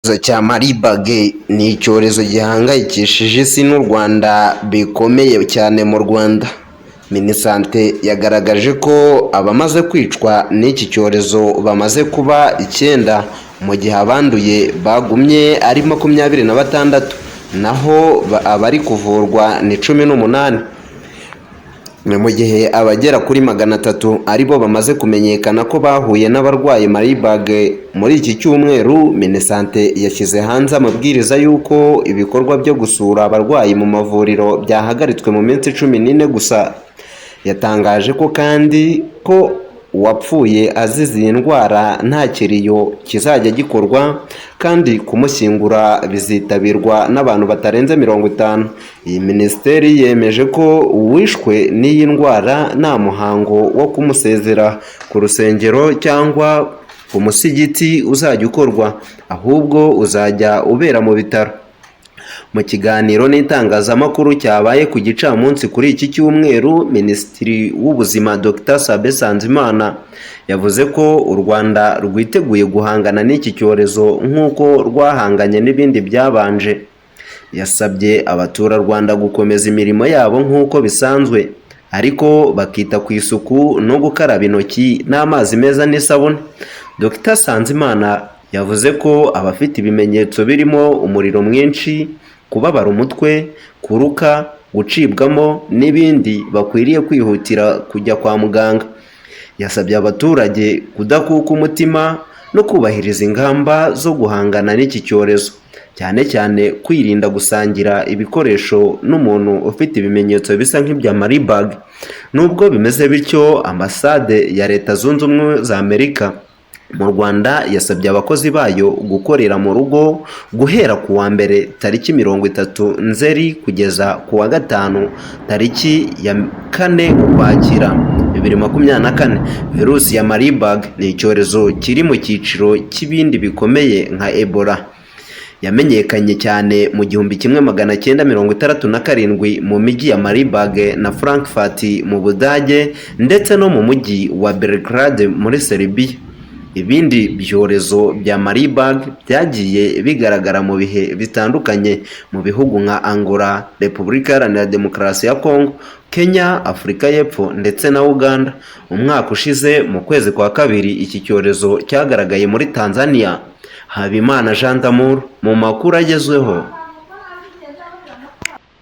Icyorezo cya Marburg ni icyorezo gihangayikishije isi n'u Rwanda bikomeye cyane mu Rwanda. Minisante yagaragaje ko abamaze kwicwa n'iki cyorezo bamaze kuba 9, mu gihe abanduye bagumye ari 26, naho abari kuvurwa ni 18. Ni mu gihe abagera kuri 300 aribo bamaze kumenyekana ko bahuye n'abarwayi Marburg. Muri iki cyumweru Minisante yashyize hanze amabwiriza y'uko ibikorwa byo gusura abarwayi mu mavuriro byahagaritswe mu minsi 14 gusa. Yatangaje ko kandi ko uwapfuye azize iyi ndwara nta kiriyo kizajya gikorwa, kandi kumushyingura bizitabirwa n'abantu batarenze 50. Iyi minisiteri yemeje ko uwishwe n'iyi ndwara nta muhango wo kumusezera ku rusengero cyangwa ku musigiti uzajya ukorwa, ahubwo uzajya ubera mu bitaro. Mu kiganiro n'itangazamakuru cyabaye ku gicamunsi kuri iki cyumweru, Minisitiri w'Ubuzima Dr Sabin Nsanzimana yavuze ko u Rwanda rwiteguye guhangana n'iki cyorezo nk'uko rwahanganye n'ibindi byabanje. Yasabye abaturarwanda gukomeza imirimo yabo nk'uko bisanzwe, ariko bakita ku isuku no gukaraba intoki n'amazi meza n'isabune. Dr Nsanzimana yavuze ko abafite ibimenyetso birimo umuriro mwinshi, kubabara umutwe, kuruka, gucibwamo n'ibindi bakwiriye kwihutira kujya kwa muganga. Yasabye abaturage kudakuka umutima no kubahiriza ingamba zo guhangana n'iki cyorezo, cyane cyane kwirinda gusangira ibikoresho n'umuntu ufite ibimenyetso bisa nk'ibya Marburg. Nubwo bimeze bityo, Ambasade ya Leta Zunze Ubumwe za Amerika mu Rwanda yasabye abakozi bayo gukorera mu rugo guhera ku wa mbere tariki 30 Nzeri kugeza ku wa gatanu tariki ya 4 Ukwakira 2024. Virusi ya Marburg ni icyorezo kiri mu cyiciro cy'ibindi bikomeye nka Ebola. Yamenyekanye cyane mu 1967 mu mijyi ya Marburg na Frankfurt mu Budage, ndetse no mu mujyi wa Belgrade muri Serbia. Ibindi byorezo bya Marburg byagiye bigaragara mu bihe bitandukanye mu bihugu nka Angola, Repubulika Iharanira Demokarasi ya Kongo, Kenya, Afurika y'Epfo ndetse na Uganda. Umwaka ushize mu kwezi kwa kabiri iki cyorezo cyagaragaye muri Tanzania. Habimana Jean d'Amour mu makuru agezweho.